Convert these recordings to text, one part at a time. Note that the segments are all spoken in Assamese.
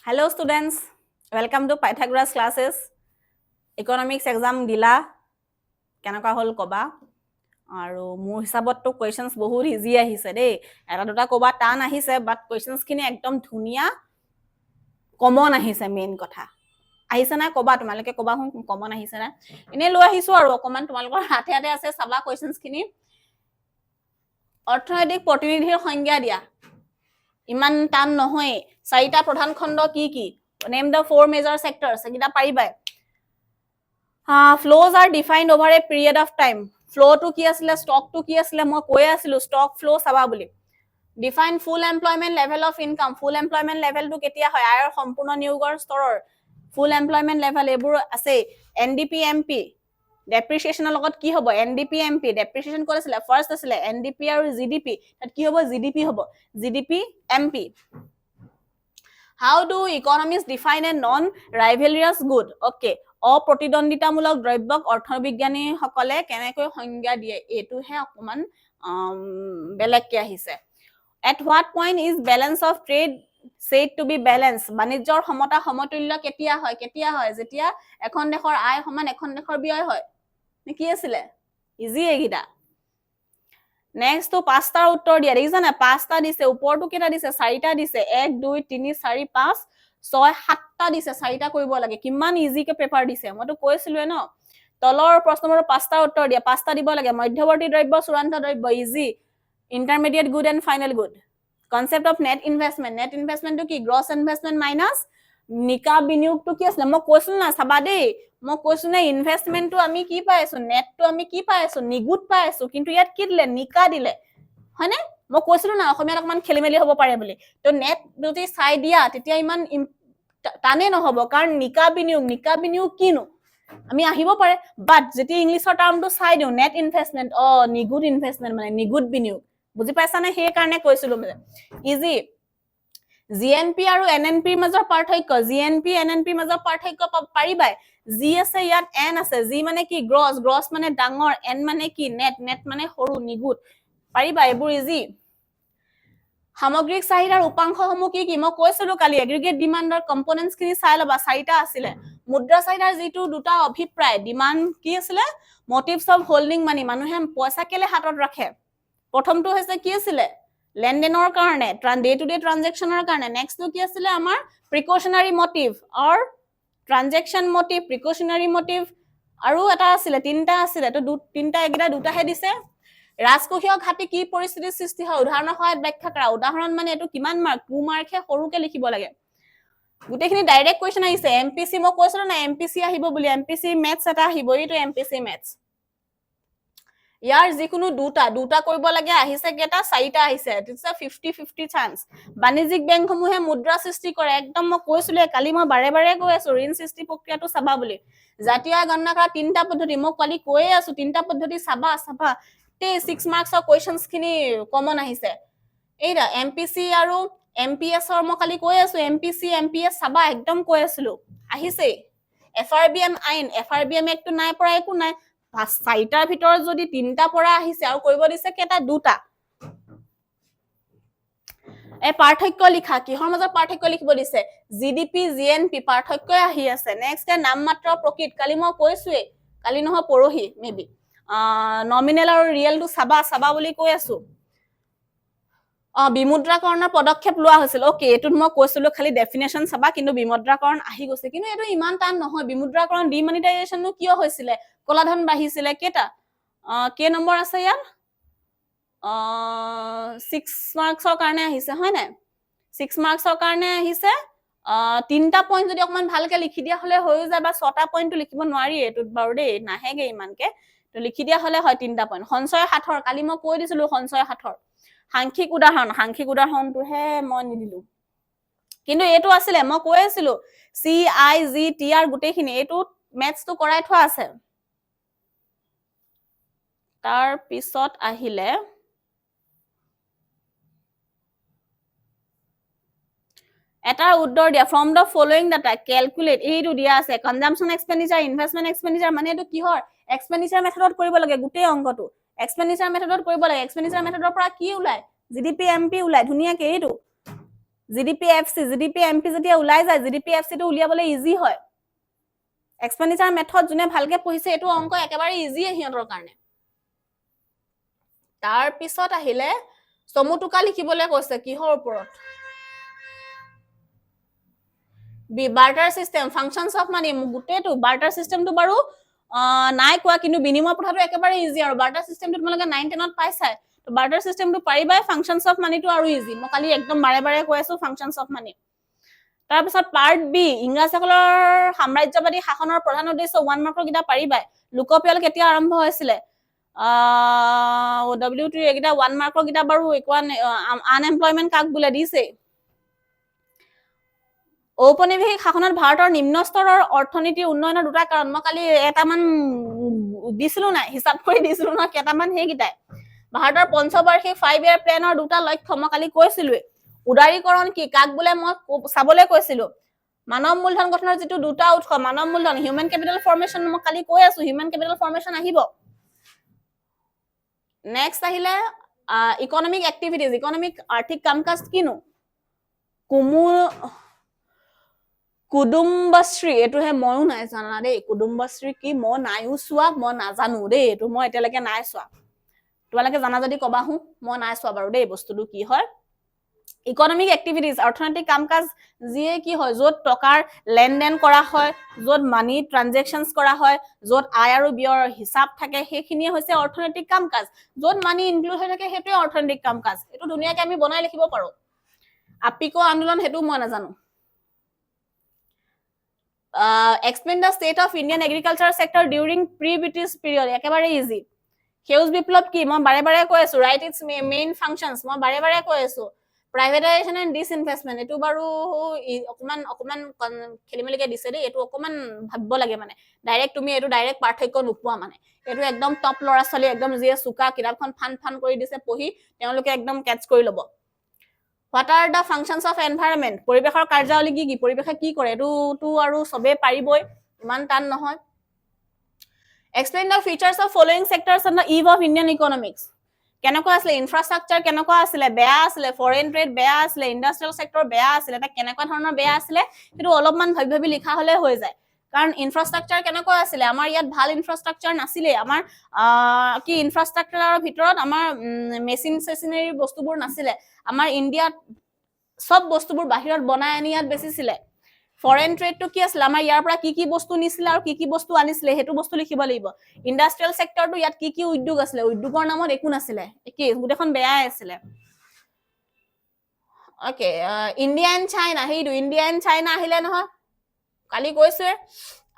Hello students, welcome to Pythagoras classes. Economics exam dila কেনেকুৱা হল কবা আৰু মোৰ হিচাপতটো questions বহুত ইজি আহিছে দেই এটা দুটা কবা টান আহিছে বাট questions খিনি একদম ধুনিয়া কমন আহিছে মেইন কথা আহিছে না কবা তোমালোকে কবা হুন কমন আহিছে না এনে লৈ আহিছো আৰু অকমান তোমালোকৰ হাতে হাতে আছে সাবা questions খিনি অৰ্থনৈতিক প্ৰতিনিধিৰ সংজ্ঞা দিয়া ইমান টান নহয় চাৰিটা প্ৰধান খণ্ড কি name the four major sectors একিটা পাৰিবাই flows are defined over a period of time flow to কি আছিল stock to কি আছিল মই কৈ আছিল stock flow চাবা বুলি define full employment level of income full employment level to কেতিয়া হয় আয়ৰ সম্পূৰ্ণ নিয়োগৰ স্তৰৰ full employment level এবোৰ আছে NDP-MP depreciation লগত কি হ'ব NDP-MP depreciation কৰিছিল ফাৰ্স্ট আছিল NDP আৰু GDP তাত কি হ'ব GDP হ'ব GDP-MP How do economists define a non-rivalrous good? Okay. অপ্ৰতিদ্বন্দ্বিতামূলক দ্ৰব্যক অৰ্থবিজ্ঞানী সকলে কেনেকৈ সংজ্ঞা দিয়ে এটোহে অকমান বেলেগকে আহিছে At what point is balance of trade said to be balanced? বাণিজ্যৰ সমতা সমতুল্য কেতিয়া হয় যেতিয়া এখন দেশৰ আয় সমান এখন দেশৰ ব্যয় হয় কি আছিল ইজি এগিটা Next to পাঁচটাৰ উত্তৰ দিয়া দেখিছা না পাঁচটা দিছে ওপৰটো কেটা দিছে চাৰিটা দিছে 1 2 3 4 5 6 7টা দিছে চাৰিটা কৰিব লাগে কিমান ইজি কে পেপাৰ দিছে মইতো কৈছিলৱে ন তলৰ প্ৰশ্নবোৰ পাঁচটা উত্তৰ দিয়া পাঁচটা দিব লাগে মধ্যৱৰ্তী দ্ৰব্য চূড়ান্ত দ্ৰব্য ইজি intermediate good and final good concept of net investment টু কি গ্ৰছ ইনভেষ্টমেন্ট মাইনাস নিকা বিনিয়োগটো কি আছিল মই কৈছিল না চাবা দেই মই কৈছো না ইনভেষ্টমেন্টটো আমি কি পাই আছো নেটটো আমি কি পাই আছো নিগুড পাই আছো কিন্তু ইয়াত কি দিলে নিকা দিলে হয়নে মই কৈছিলো না অসমীয়াত অকমান খেলিমেলি হ'ব পাৰে বুলি তো নেট যদি চাই দিয়া তেতিয়া ইমান টানে নহব কাৰণ নিকা বিনিয়োগ কিনো আমি আহিব পাৰে বাট যেতিয়া ইংলিশৰ টাৰ্মটো চাই দিও নেট ইনভেষ্টমেন্ট নিগুড ইনভেষ্টমেন্ট মানে নিগুড বিনিয়োগ বুজি পাইছা নে সেই কাৰণে কৈছিলো মানে ইজি GNP আৰু NNP ৰ মাজৰ পাৰ্থক্য GNP NNP ৰ মাজৰ পাৰ্থক্য পাৰিবাই G আছে ইয়াত N আছে G মানে কি গ্ৰছ মানে ডাঙৰ N মানে কি নেট মানে সৰু নিগুড পাৰিবা এবোৰ ইজি সামগ্ৰিক চাহিদাৰ উপাংশসমূহ কি মই কৈছিলো কালি এগ্ৰিগেট ডিমান্ডৰ কম্পোনেন্টস খিনি চাই লবা চাৰিটা আছিল মুদ্ৰা চাহিদাৰ যিটো দুটা অভিপ্ৰায় ডিমান্ড কি আছিল মোটিভস অফ হোল্ডিং মানি মানুহে পইচা কেলে হাতত ৰাখে প্ৰথমটো হৈছে কি আছিল লেনদেনৰ কাৰণে ডে টু ডে ট্ৰানজেকচনৰ কাৰণে নেক্সটটো কি আছিল আমাৰ প্ৰিকশনাৰী মোটিভ অৰ ট্ৰানজেকচন মোটিভ প্ৰিকশনাৰী মোটিভ আৰু এটা আছিল তিনটা আছিল তো তিনটা এগিটা দুটাহে দিছে ৰাজকোষীয় ঘাটি কি পৰিস্থিতিৰ সৃষ্টি হয় উদাহৰণৰ সহায়ত ব্যাখ্যা কৰা উদাহৰণ মানে এটো কিমান মাৰ্ক 2 মাৰ্কহে সৰুকে লিখিব লাগে গুটেখিনি ডাইৰেক্ট কোৱেশ্চন আহিছে এমপিসি মই কৈছিলো না এমপিসি আহিব বুলি এমপিসি ম্যাথছ এটা আহিব এইটো এমপিসি ম্যাথছ ইয়াৰ যিকোনো দুটা কৰিব লাগে আহিছে কেটা চাৰিটা আহিছে ইটস আ 50-50 চান্স বাণিজ্যিক বেংকসমূহে মুদ্ৰা সৃষ্টি কৰে একদম মই কৈছিলো কালি মই বাৰে বাৰে কৈ আছো ঋণ সৃষ্টি প্ৰক্ৰিয়াটো চাবা বুলি জাতীয় গণনা কৰা তিনটা পদ্ধতি মই কালি কৈ আছো তিনটা পদ্ধতি চাবা 6 মাৰ্কছৰ কোৱেশ্চনছ খিনি কমন আহিছে এইটা এমপিসি আৰু এমপিএছৰ মই কালি কৈ আছো এমপিসি এমপিএছ চাবা একদম কৈ আছিলো আহিছে এফআৰবিএম আইন এফআৰবিএম একটো নাই পৰা একো নাই চাৰিটাৰ ভিতৰত যদি তিনটা পৰা আহিছে আৰু কৰিব দিছে কেটা দুটা পাৰ্থক্য লিখা কিহৰ মাজত পাৰ্থক্য লিখিব দিছে জিডিপি জিএনপি পাৰ্থক্য আহি আছে নেক্সট নামমাত্ৰ প্ৰকৃত কালি মই কৈছোৱে কালি নহয় পৰহি মেবি নমিনেল আৰু ৰিয়েলটো চাবা বুলি কৈ আছো বিমুদ্ৰাকৰণৰ পদক্ষেপ লোৱা হৈছিল ওকে এটো মই কৈছিলো খালি ডেফিনেশন চাবা কিন্তু বিমুদ্ৰাকৰণ আহি গৈছে কিন্তু এটো ইমান টান নহয় বিমুদ্ৰাকৰণ ডিমনিটাইজেশন নো কিয় হৈছিল কলাধন বাঢ়িছিল কেটা কে নম্বৰ আছে ইয়াত 6 মাৰ্কছৰ কাৰণে আহিছে হয় নাই 6 মাৰ্কছৰ কাৰণে আহিছে তিনটা পইণ্ট যদি অকমান ভালকে লিখি দিয়া হলে হৈ যায় বা 6টা পইণ্টটো লিখিব নোৱাৰি এটোত বাৰু দেই নাহেগে ইমানকে তো লিখি দিয়া হলে হয় তিনটা পইণ্ট সঞ্চয় হাতৰ কালি মই কৈ দিছিলো সঞ্চয় হাতৰ সাংখ্যিক উদাহৰণটোহে মই নিদিলো কিন্তু এটো আছিল মই কৈ আছিলো CIGTR গুটেখিনি এটো ম্যাথছটো কৰাই থোৱা আছে তাৰ পিছত আহিলে এটা উত্তৰ দিয়া from the following data calculate এইটো দিয়া আছে কনজাম্পশন এক্সপেন্ডিচাৰ ইনভেষ্টমেন্ট এক্সপেন্ডিচাৰ মানে এটো কিহৰ এক্সপেন্ডিচাৰ মেথডত কৰিব লাগে গুটেই অংকটো এক্সপেন্ডিচাৰ মেথডত কৰিব লাগে এক্সপেন্ডিচাৰ মেথডৰ পৰা কি ওলাই জিডিপি এমপি ওলাই ধুনিয়াকে এইটো জিডিপিএফচি জিডিপিএমপি যেতিয়া ওলাই যায় জিডিপিএফচিটো উলিয়াবলৈ ইজি হয় এক্সপেণ্ডিচাৰ মেথড যোনে ভালকে পঢ়িছে এইটো অংক একেবাৰে ইজিয়ে সিহঁতৰ কাৰণে তাৰ পিছত আহিলে চমুটুকা লিখিবলৈ কৈছে কিহৰ ওপৰত barter system functions of money গোটেইটো বাৰ্টাৰ সিস্টেমটো বাৰু নাই কোৱা কিন্তু বিনিময় প্ৰথাটো একেবাৰে ইজি আৰু বাৰ্টাৰ সিস্টেমটো তোমালোকে 9 10ত পাইছাই তো বাৰ্টাৰ সিস্টেমটো পাৰিবাই ফাংশনস অফ মানিটো আৰু ইজি মই কালি একদম বাৰে বাৰে কৈ আছো ফাংশনস অফ মানি তাৰ পিছত পাৰ্ট বি ইংৰাজসকলৰ সাম্ৰাজ্যবাদী শাসনৰ প্ৰধান উদ্দেশ্য 1 মাৰ্কৰ কিটা পাৰিবাই লোকপিয়ল কেতিয়া আৰম্ভ হৈছিলে W2 একিটা 1 মাৰ্কৰ কিটা বাৰু একোৱা আনএমপ্লয়মেন্ট কাক বুলে দিছে ঔপনিবেশিক শাসনত ভাৰতৰ নিম্ন স্তৰৰ অৰ্থনীতিৰ উন্নয়নৰ দুটা কাৰণ মই কালি এটামান দিছিলো নাই হিচাপ কৰি দিছিলো না কেটামান হেকিটাই ভাৰতৰ পঞ্চবাৰ্ষিক 5 ইয়াৰ প্লেনৰ দুটা লক্ষ্য মই কালি কৈছিলো উদাৰীকৰণ কি কাক বুলে মই চাবলৈ কৈছিলো মানৱ মূলধন গঠনৰ যেটো দুটা উৎস মানৱ মূলধন হিউম্যান ক্যাপিটাল ফৰ্মেশন মই কালি কৈ আছো হিউম্যান ক্যাপিটাল ফৰ্মেশন আহিব নেক্সট আহিলে ইকোনমিক এক্টিভিটিজ ইকোনমিক আৰ্থিক কামকাজ কিনো কুদুম্বশ্ৰী এটোহে ময়ো নাই জানা দেই কুদুম্বশ্ৰী কি মই নাইও চোৱা মই নাজানো দেই এটো মই এতিয়ালৈকে নাই চোৱা তোমালোকে জানা যদি কবা হু মই নাই চোৱা বাৰু দেই বস্তুটো কি হয় ইকোনমিক এক্টিভিটিজ অৰ্থনৈতিক কামকাজ যিয়ে কি হয় য'ত টকাৰ লেনদেন কৰা হয় য'ত মানি ট্ৰানজেকশনস কৰা হয় য'ত আয় আৰু ব্যয়ৰ হিচাপ থাকে সেইখিনিয়ে হৈছে অৰ্থনৈতিক কামকাজ য'ত মানি ইনক্লুড হৈ থাকে হেতুৱে অৰ্থনৈতিক কামকাজ এটো ধুনিয়াকে আমি বনাই লিখিব পাৰো আপিকো আন্দোলন হেতু মই নাজানো explain the state of Indian agriculture sector during pre-British period একেবাৰে ইজি সেউজ বিপ্লৱ কি মই বাৰে বাৰে কৈ আছো ৰাইট ইটস মেইন ফাংশনস মই বাৰে বাৰে কৈ আছো প্ৰাইভেটাইজেশন এণ্ড ডিসইনভেষ্টমেন্ট এটো বাৰু অকমান খেলিমেলিকে দিছে দেই এটো অকমান ভাবিব লাগে মানে ডাইৰেক্ট তুমি এটো ডাইৰেক্ট পাৰ্থক্য নোপোৱা মানে এটো একদম টপ লৰা ছোৱালী একদম যিয়ে সুকা কিতাপখন ফান কৰি দিছে পঢ়ি তেওঁলোকে একদম ক্যাচ কৰি ল'ব What are the functions of environment? পৰিবেশৰ কাৰ্যাৱলী কি পৰিবেশে কি কৰে এটো আৰু সবে পাৰিবই ইমান টান নহয় Explain the features of following sectors on the eve of Indian economics. কেনেকুৱা আছিল ইনফ্ৰাষ্ট্ৰাকচাৰ কেনেকুৱা আছিল বেয়া আছিল ফৰেন ট্ৰেড বেয়া আছিল ইন্ডাষ্ট্ৰিয়েল সেক্টৰ বেয়া আছিল এটা কেনেকুৱা ধৰণৰ বেয়া আছিল কিন্তু অলপমান ভাবি লিখা হলে হৈ যায় কাৰণ ইনফ্ৰাষ্ট্ৰাকচাৰ কেনেকুৱা আছিল আমাৰ ইয়াত ভাল ইনফ্ৰাষ্ট্ৰাকচাৰ নাছিলে আমাৰ কি ইনফ্ৰাষ্ট্ৰাকচাৰৰ ভিতৰত আমাৰ মেচিন সেচিনাৰী বস্তুবোৰ নাছিলে আমাৰ ইন্ডিয়াত সব বস্তুবোৰ বাহিৰত বনাই আনি ইয়াত বেচিছিলে ফৰেন ট্ৰেডটো কি আছিল আমাৰ ইয়াৰ পৰা কি বস্তু নিছিলে আৰু কি বস্তু আনিছিলে হেতু বস্তু লিখিব লাগিব ইন্ডাষ্ট্ৰিয়েল সেক্টৰটো ইয়াত কি উদ্যোগ আছিলে উদ্যোগৰ নামত একো নাছিলে কি গুটেখন বেয়াই আছিলে ওকে ইন্ডিয়া এণ্ড চাইনা হেইটো ইন্ডিয়া এণ্ড চাইনা আহিলে নহয় কালি কৈছে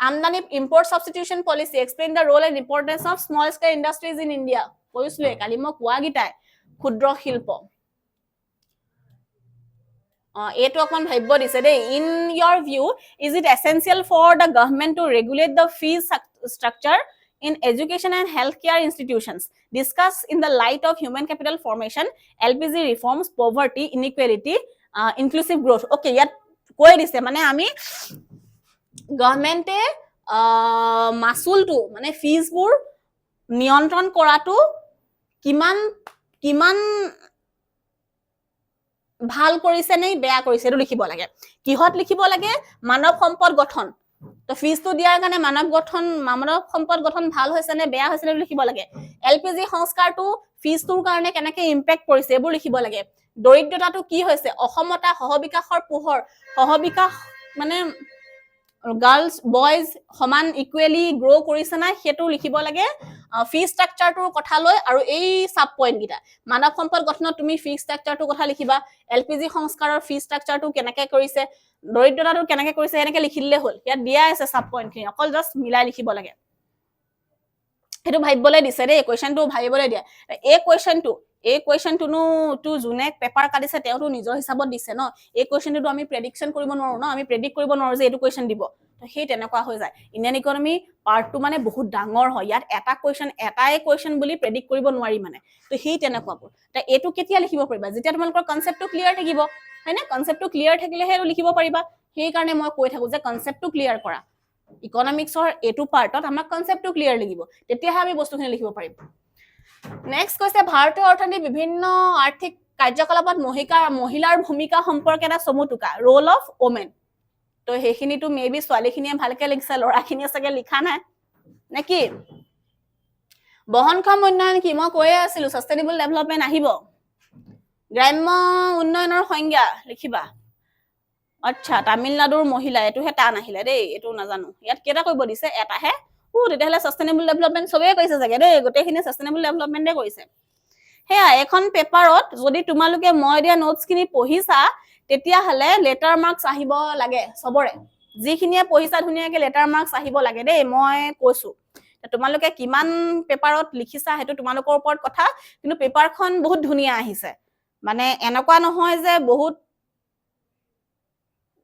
আমদানি import substitution policy explain the role and importance of small scale industries in India কৈছিলে কালি মই কোৱা গিটাই ক্ষুদ্ৰ শিল্প এটো অকমান ভাবিব দিছে দেই in your view is it essential for the government to regulate the fees structure in education and healthcare institutions discuss in the light of human capital formation LPG reforms poverty inequality inclusive growth okay ইয়াত কৈ দিছে মানে আমি গভৰ্নমেন্টে মাসুলটো মানে ফিজবোৰ নিয়ন্ত্ৰণ কৰাটো কিমান ভাল কৰিছে নে বেয়া কৰিছে এটো লিখিব লাগে কিহত লিখিব লাগে মানৱ সম্পদ গঠন তো ফিজটো দিয়াৰ কাৰণে মানৱ সম্পদ গঠন ভাল হৈছে নে বেয়া হৈছে নে লিখিব লাগে এলপিজি সংস্কাৰটো ফিজটোৰ কাৰণে কেনেকৈ ইম্প্যাক্ট কৰিছে এবোৰ লিখিব লাগে দৰিদ্ৰতাটো কি হৈছে অসমতা সহবিকাশৰ পোহৰ সহবিকাশ মানে গাৰ্লছ বয়জ সমান ইকুৱেলি গ্ৰো কৰিছে না হেতু লিখিব লাগে ফি ষ্ট্ৰাকচাৰটোৰ কথা লৈ আৰু এই সাব পইণ্ট গিটা মানৱ সম্পদ গঠনত তুমি ফি ষ্ট্ৰাকচাৰটোৰ কথা লিখিবা এলপিজি সংস্কাৰৰ ফি ষ্ট্ৰাকচাৰটো কেনেকৈ কৰিছে দৰিদ্ৰতাটো কেনেকৈ কৰিছে এনেকৈ লিখিলে হ'ল ইয়াত দিয়া আছে সাব পইণ্টখিনি অকল জাস্ট মিলাই লিখিব লাগে হেতু ভাবিবলৈ দিছে দেই কোৱেশ্চনটো ভাবিবলৈ দিয়া এই কোৱেশ্চনটো টু জুনে পেপাৰ কাটিছে তেওঁটো নিজৰ হিচাপত দিছে ন এই কোৱেশ্চনটো আমি প্ৰেডিকচন কৰিব নোৱাৰো ন আমি প্ৰেডিক্ট কৰিব নোৱাৰো যে এটো কোৱেশ্চন দিব তো সেই তেনেকুৱা হৈ যায় ইণ্ডিয়ান ইকোনমি পাৰ্টটো মানে বহুত ডাঙৰ হয় ইয়াত এটা এটাই কোৱেশ্চন বুলি প্ৰেডিক্ট কৰিব নোৱাৰি মানে তো সেই তেনেকুৱা তা এটো কেতিয়া লিখিব পাৰিবা যেতিয়া তোমালোকৰ কনসেপ্টটো ক্লিয়াৰ থাকিব হয়নে কনসেপ্টটো ক্লিয়াৰ থাকিলেহে লিখিব পাৰিবা সেই কাৰণে মই কৈ থাকো যে কনসেপ্টটো ক্লিয়াৰ কৰা ইকোনমিক্সৰ এটো পাৰ্টত আমাক কনসেপ্টটো ক্লিয়াৰ লাগিব তেতিয়াহে আমি বস্তুখিনি লিখিব পাৰিম নেক্সট কৈছে ভাৰতীয় অৰ্থনীতি বিভিন্ন আৰ্থিক কাৰ্যকলাপত মহিলাৰ ভূমিকা সম্পৰ্কে এটা চমু টোকা ৰোল অফ ওমেন তো সেইখিনিতো মেবি ছোৱালীখিনিয়ে ভালকে লিখিছে ল'ৰাখিনিয়ে চাগে লিখা নাই নেকি বহনক্ষম উন্নয়ন কি মই কৈয়ে আছিলো সাস্টেইনেবল ডেভেলপমেন্ট আহিব গ্ৰাম্য উন্নয়নৰ সংজ্ঞা লিখিবা আচ্ছা তামিলনাডুৰ মহিলা এটোহে টান আহিলে দেই এটো নাজানো ইয়াত কেটা কৰিব দিছে এটাহে তেতিয়াহলে সাস্টেইনেবল ডেভেলপমেন্ট সবেই কৈছে চাগে দেই গোটেইখিনি সাস্টেইনেবল ডেভেলপমেন্টে কৈছে হেয়া এখন পেপাৰত যদি তোমালোকে মই দিয়া নোটছ খিনি পঢ়িছা তেতিয়াহলে লেটাৰ মাৰ্কস আহিব লাগে সবৰে যিখিনিয়ে পঢ়িছা ধুনীয়াকে লেটাৰ মাৰ্কস আহিব লাগে দেই মই কৈছো তোমালোকে কিমান পেপাৰত লিখিছা হেতু তোমালোকৰ ওপৰত কথা কিন্তু পেপাৰখন বহুত ধুনীয়া আহিছে মানে এনেকুৱা নহয় যে বহুত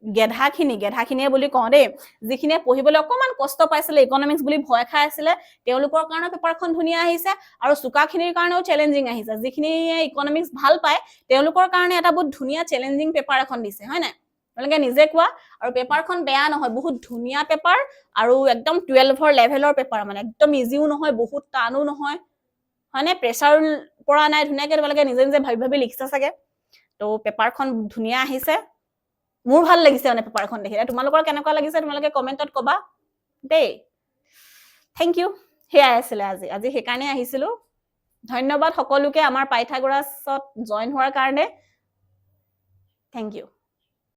গেধাখিনিয়ে বুলি কওঁ দেই যিখিনিয়ে পঢ়িবলৈ অকমান কষ্ট পাইছিলে ইকনমিক্স বুলি ভয় খাই আছিলে তেওঁলোকৰ কাৰণে পেপাৰখন ধুনীয়া আহিছে আৰু সুকাখিনিৰ কাৰণেও চ্যালেঞ্জিং আহিছে যিখিনিয়ে ইকনমিক্স ভাল পায় তেওঁলোকৰ কাৰণে এটা বহুত ধুনীয়া চ্যালেঞ্জিং পেপাৰ এখন দিছে হয় না আপোনালোকে নিজে কোৱা আৰু পেপাৰখন বেয়া নহয় বহুত ধুনীয়া পেপাৰ আৰু একদম 12ৰ লেভেলৰ পেপাৰ মানে একদম ইজিও নহয় বহুত টানো নহয় হয়নে প্ৰেছাৰ পৰা নাই ধুনীয়াকে তোমালোকে নিজে নিজে ভাবি লিখিছা চাগে তো পেপাৰখন ধুনীয়া আহিছে মোৰ ভাল লাগিছে মানে পেপাৰখন দেখি তোমালোকৰ কেনেকুৱা লাগিছে তোমালোকে কমেন্টত কবা দেই থ্যাংক ইউ হেয়া আছিল আজি হেকাৰণে আহিছিলো ধন্যবাদ সকলোকে আমাৰ পাইথাগোৰাছত জয়েন হোৱাৰ কাৰণে থ্যাংক ইউ